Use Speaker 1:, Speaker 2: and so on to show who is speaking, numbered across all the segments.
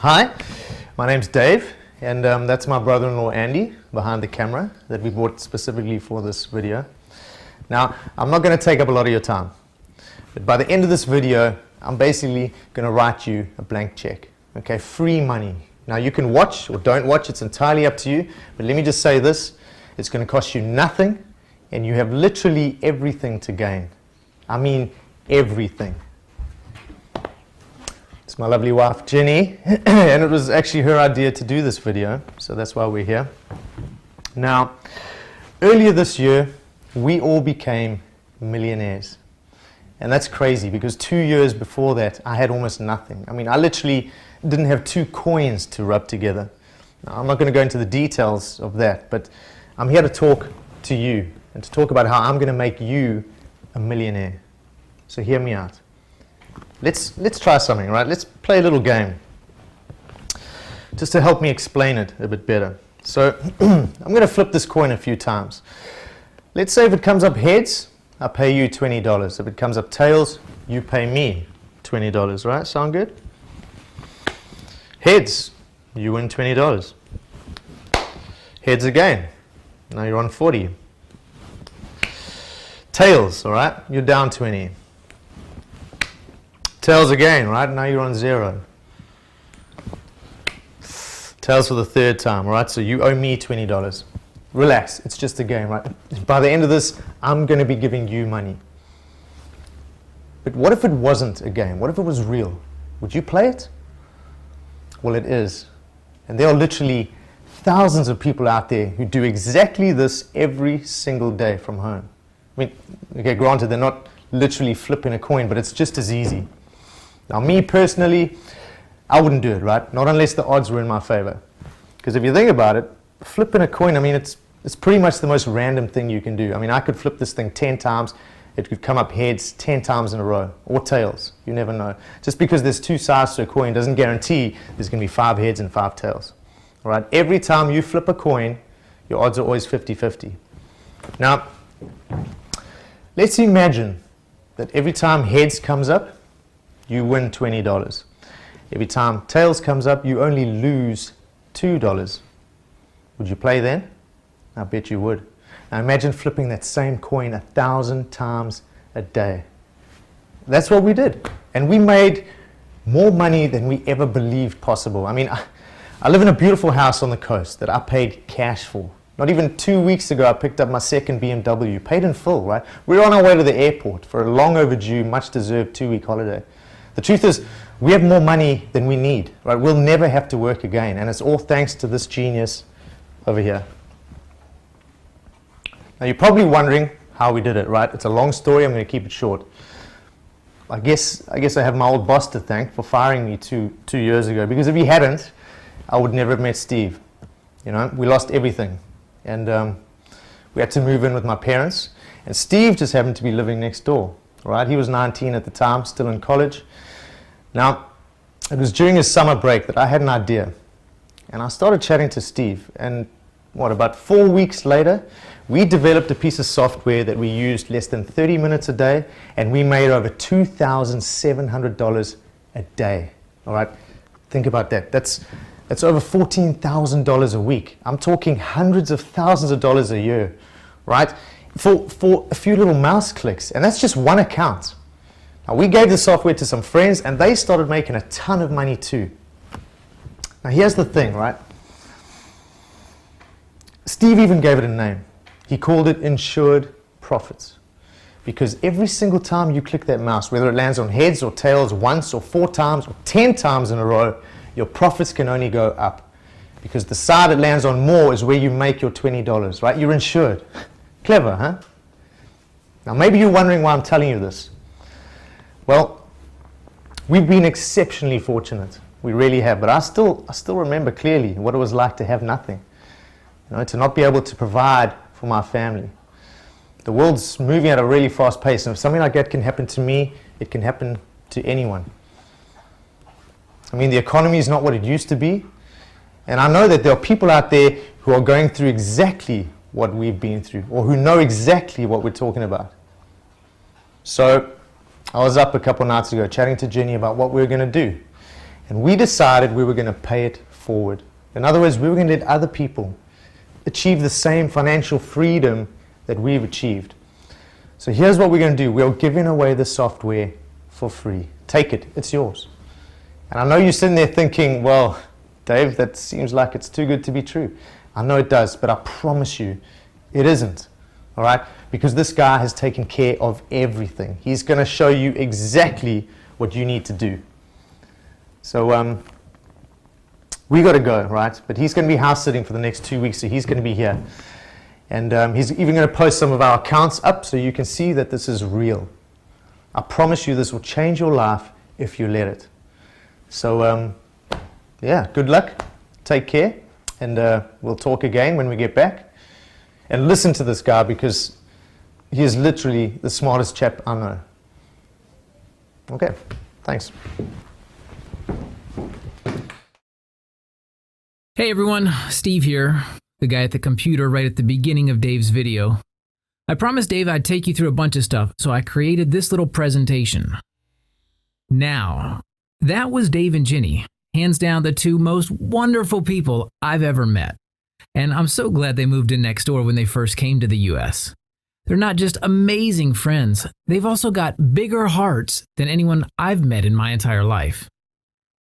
Speaker 1: Hi, my name's Dave, and that's my brother-in-law Andy behind the camera that we bought specifically for this video. Now, I'm not going to take up a lot of your time, but by the end of this video, I'm basically going to write you a blank check, okay, free money. Now, you can watch or don't watch, it's entirely up to you, but let me just say this, it's going to cost you nothing, and you have literally everything to gain. I mean, everything. It's my lovely wife, Jenny, and it was actually her idea to do this video, so that's why we're here. Now, earlier this year, we all became millionaires. And that's crazy, because 2 years before that, I had almost nothing. I mean, I literally didn't have 2 coins to rub together. Now, I'm not going to go into the details of that, but I'm here to talk to you, and to talk about how I'm going to make you a millionaire. So hear me out. Let's try something, right? Let's play a little game, just to help me explain it a bit better. So I'm going to flip this coin a few times. Let's say if it comes up heads, I pay you $20. If it comes up tails, you pay me $20, right? Sound good? Heads, you win $20. Heads again, now you're on 40. Tails, all right, you're down 20. Tails again, right? Now you're on 0. Tails for the 3rd time, all right? So you owe me $20. Relax, it's just a game, right? By the end of this, I'm going to be giving you money. But what if it wasn't a game? What if it was real? Would you play it? Well, it is. And there are literally thousands of people out there who do exactly this every single day from home. I mean, okay, granted, they're not literally flipping a coin, but it's just as easy. Now, me personally, I wouldn't do it, right? Not unless the odds were in my favor. Because if you think about it, flipping a coin, I mean, it's pretty much the most random thing you can do. I mean, I could flip this thing 10 times. It could come up heads 10 times in a row, or tails. You never know. Just because there's 2 sides to a coin doesn't guarantee there's going to be 5 heads and 5 tails. All right? Every time you flip a coin, your odds are always 50-50. Now, let's imagine that every time heads comes up, you win $20. Every time tails comes up, you only lose $2. Would you play then? I bet you would. Now imagine flipping that same coin 1,000 times a day. That's what we did. And we made more money than we ever believed possible. I mean, I live in a beautiful house on the coast that I paid cash for. Not even 2 weeks ago, I picked up my second BMW, paid in full, right? We were on our way to the airport for a long overdue, much deserved 2-week holiday. The truth is, we have more money than we need, right? We'll never have to work again, and it's all thanks to this genius over here. Now, you're probably wondering how we did it, right? It's a long story. I'm going to keep it short. I guess I have my old boss to thank for firing me two years ago, because if he hadn't, I would never have met Steve. You know, we lost everything, and we had to move in with my parents, and Steve just happened to be living next door, right? He was 19 at the time, still in college. Now, it was during his summer break that I had an idea, and I started chatting to Steve, and about 4 weeks later, we developed a piece of software that we used less than 30 minutes a day, and we made over $2,700 a day. All right, think about that. That's over $14,000 a week. I'm talking hundreds of thousands of dollars a year, right? For a few little mouse clicks, and that's just one account. Now, we gave the software to some friends, and they started making a ton of money too. Now, here's the thing, right? Steve even gave it a name. He called it Insured Profits. Because every single time you click that mouse, whether it lands on heads or tails once or 4 times or 10 times in a row, your profits can only go up. Because the side it lands on more is where you make your $20, right? You're insured. Clever, huh? Now, maybe you're wondering why I'm telling you this. Well, we've been exceptionally fortunate. We really have. But I still remember clearly what it was like to have nothing. You know, to not be able to provide for my family. The world's moving at a really fast pace, and if something like that can happen to me, it can happen to anyone. I mean, the economy is not what it used to be, and I know that there are people out there who are going through exactly what we've been through, or who know exactly what we're talking about. So I was up a couple nights ago chatting to Jenny about what we were going to do. And we decided we were going to pay it forward. In other words, we were going to let other people achieve the same financial freedom that we've achieved. So here's what we're going to do. We're giving away the software for free. Take it. It's yours. And I know you're sitting there thinking, well, Dave, that seems like it's too good to be true. I know it does, but I promise you, it isn't. All right? Because this guy has taken care of everything. He's going to show you exactly what you need to do. So we got to go, right? But he's going to be house sitting for the next 2 weeks, so he's going to be here. And he's even going to post some of our accounts up so you can see that this is real. I promise you this will change your life if you let it. So, yeah, good luck. Take care. And we'll talk again when we get back. And listen to this guy because he is literally the smartest chap I know. Okay, thanks.
Speaker 2: Hey everyone, Steve here, the guy at the computer right at the beginning of Dave's video. I promised Dave I'd take you through a bunch of stuff, so I created this little presentation. Now, that was Dave and Ginny, hands down the two most wonderful people I've ever met. And I'm so glad they moved in next door when they first came to the US. They're not just amazing friends, they've also got bigger hearts than anyone I've met in my entire life.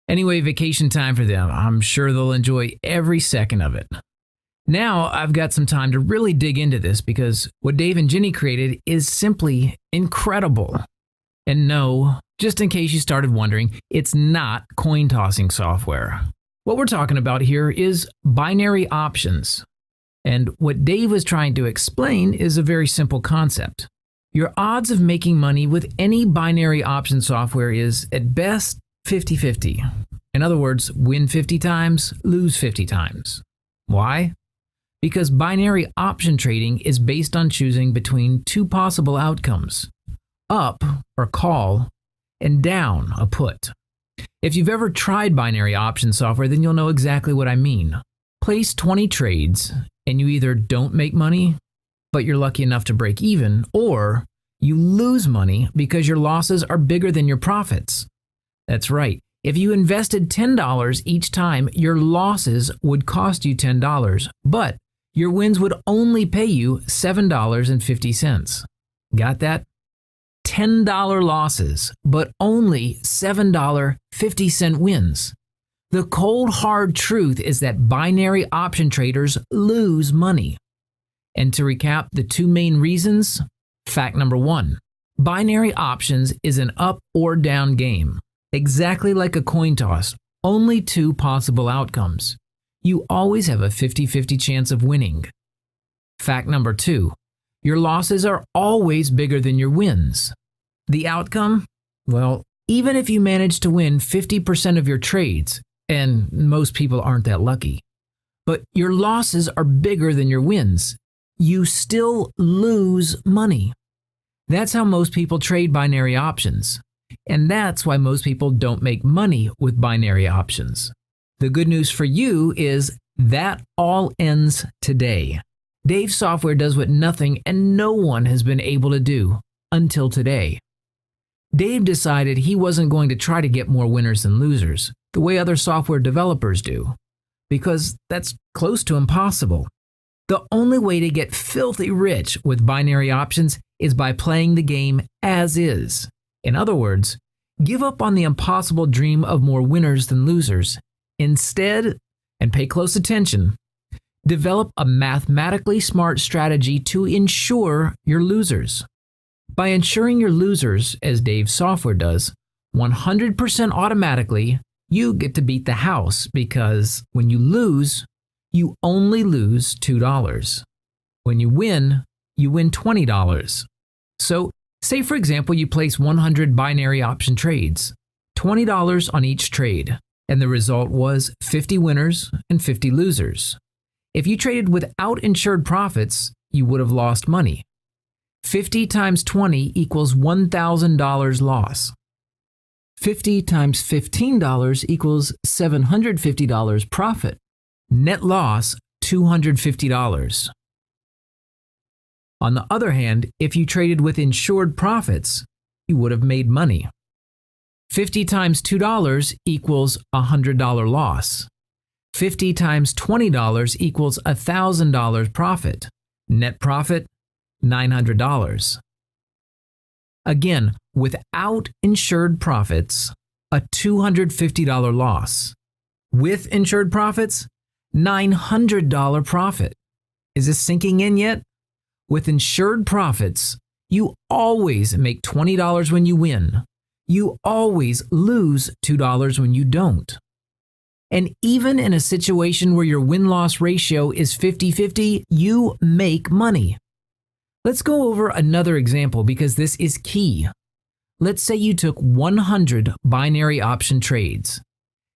Speaker 2: Anyway, vacation time for them. I'm sure they'll enjoy every second of it. Now I've got some time to really dig into this because what Dave and Ginny created is simply incredible. And no, just in case you started wondering, it's not coin tossing software. What we're talking about here is binary options. And what Dave was trying to explain is a very simple concept. Your odds of making money with any binary option software is, at best, 50-50. In other words, win 50 times, lose 50 times. Why? Because binary option trading is based on choosing between two possible outcomes, up or call, and down a put. If you've ever tried binary option software, then you'll know exactly what I mean. Place 20 trades, and you either don't make money, but you're lucky enough to break even, or you lose money because your losses are bigger than your profits. That's right. If you invested $10 each time, your losses would cost you $10, but your wins would only pay you $7.50. Got that? $10 losses, but only $7.50 wins. The cold hard truth is that binary option traders lose money. And to recap the two main reasons, fact number one, binary options is an up or down game. Exactly like a coin toss, only two possible outcomes. You always have a 50-50 chance of winning. Fact number two, your losses are always bigger than your wins. The outcome? Well, even if you manage to win 50% of your trades, and most people aren't that lucky, but your losses are bigger than your wins, you still lose money. That's how most people trade binary options. And that's why most people don't make money with binary options. The good news for you is that all ends today. Dave's software does what nothing and no one has been able to do until today. Dave decided he wasn't going to try to get more winners than losers, the way other software developers do, because that's close to impossible. The only way to get filthy rich with binary options is by playing the game as is. In other words, give up on the impossible dream of more winners than losers. Instead, and pay close attention, develop a mathematically smart strategy to ensure you're losers. By ensuring you're losers, as Dave's software does, 100% automatically, you get to beat the house because when you lose, you only lose $2. When you win $20. So, say for example you place 100 binary option trades, $20 on each trade, and the result was 50 winners and 50 losers. If you traded without insured profits, you would have lost money. 50 times 20 equals $1,000 loss. 50 times $15 equals $750 profit. Net loss, $250. On the other hand, if you traded with insured profits, you would have made money. 50 times $2 equals $100 loss. 50 times $20 equals $1,000 profit. Net profit, $900. Again, without insured profits, a $250 loss. With insured profits, $900 profit. Is this sinking in yet? With insured profits, you always make $20 when you win. You always lose $2 when you don't. And even in a situation where your win-loss ratio is 50-50, you make money. Let's go over another example because this is key. Let's say you took 100 binary option trades.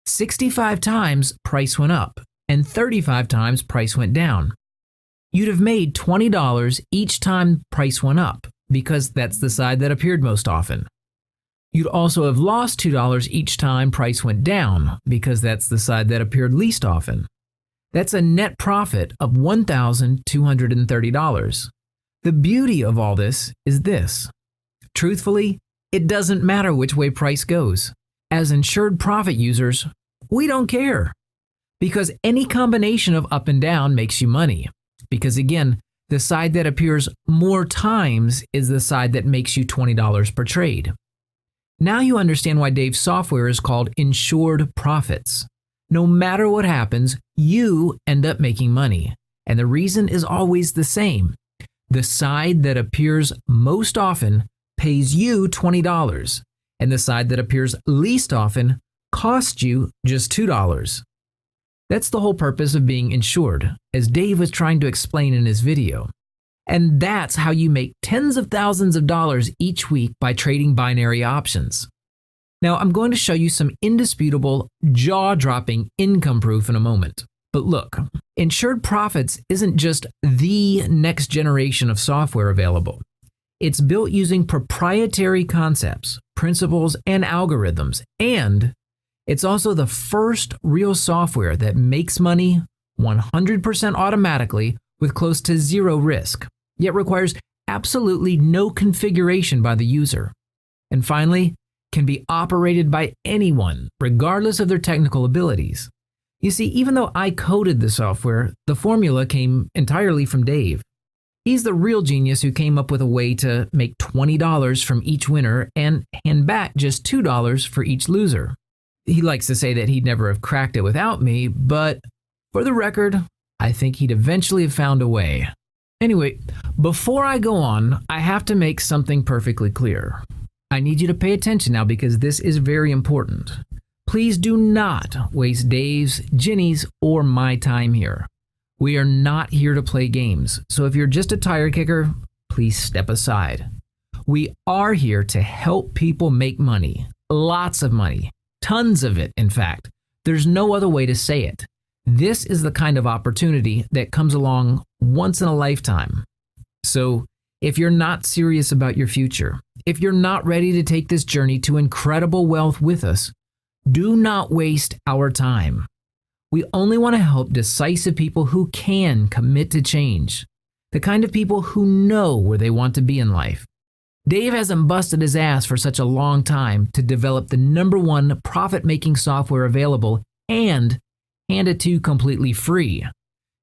Speaker 2: 65 times price went up and 35 times price went down. You'd have made $20 each time price went up because that's the side that appeared most often. You'd also have lost $2 each time price went down because that's the side that appeared least often. That's a net profit of $1,230. The beauty of all this is this. Truthfully, it doesn't matter which way price goes. As insured profit users, we don't care. Because any combination of up and down makes you money. Because again, the side that appears more times is the side that makes you $20 per trade. Now you understand why Dave's software is called Insured Profits. No matter what happens, you end up making money. And the reason is always the same. The side that appears most often pays you $20, and the side that appears least often costs you just $2. That's the whole purpose of being insured, as Dave was trying to explain in his video. And that's how you make tens of thousands of dollars each week by trading binary options. Now, I'm going to show you some indisputable, jaw-dropping income proof in a moment. But look, Insured Profits isn't just the next generation of software available. It's built using proprietary concepts, principles, and algorithms, and it's also the first real software that makes money 100% automatically with close to zero risk, yet requires absolutely no configuration by the user. And finally, can be operated by anyone, regardless of their technical abilities. You see, even though I coded the software, the formula came entirely from Dave. He's the real genius who came up with a way to make $20 from each winner and hand back just $2 for each loser. He likes to say that he'd never have cracked it without me, but for the record, I think he'd eventually have found a way. Anyway, before I go on, I have to make something perfectly clear. I need you to pay attention now because this is very important. Please do not waste Dave's, Ginny's, or my time here. We are not here to play games, so if you're just a tire kicker, please step aside. We are here to help people make money, lots of money, tons of it, in fact. There's no other way to say it. This is the kind of opportunity that comes along once in a lifetime. So if you're not serious about your future, if you're not ready to take this journey to incredible wealth with us, do not waste our time. We only want to help decisive people who can commit to change, the kind of people who know where they want to be in life. Dave hasn't busted his ass for such a long time to develop the #1 profit-making software available and hand it to you completely free,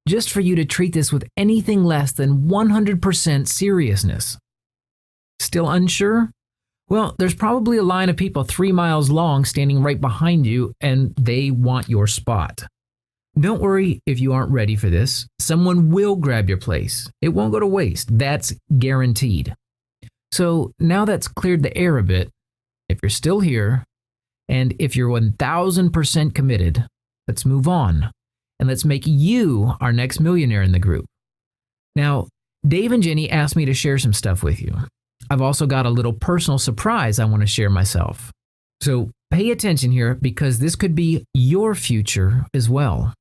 Speaker 2: just for you to treat this with anything less than 100% seriousness. Still unsure? Well, there's probably a line of people 3 miles long standing right behind you, and they want your spot. Don't worry if you aren't ready for this. Someone will grab your place. It won't go to waste. That's guaranteed. So now that's cleared the air a bit, if you're still here, and if you're 1000% committed, let's move on, and let's make you our next millionaire in the group. Now, Dave and Jenny asked me to share some stuff with you. I've also got a little personal surprise I want to share myself. So pay attention here because this could be your future as well.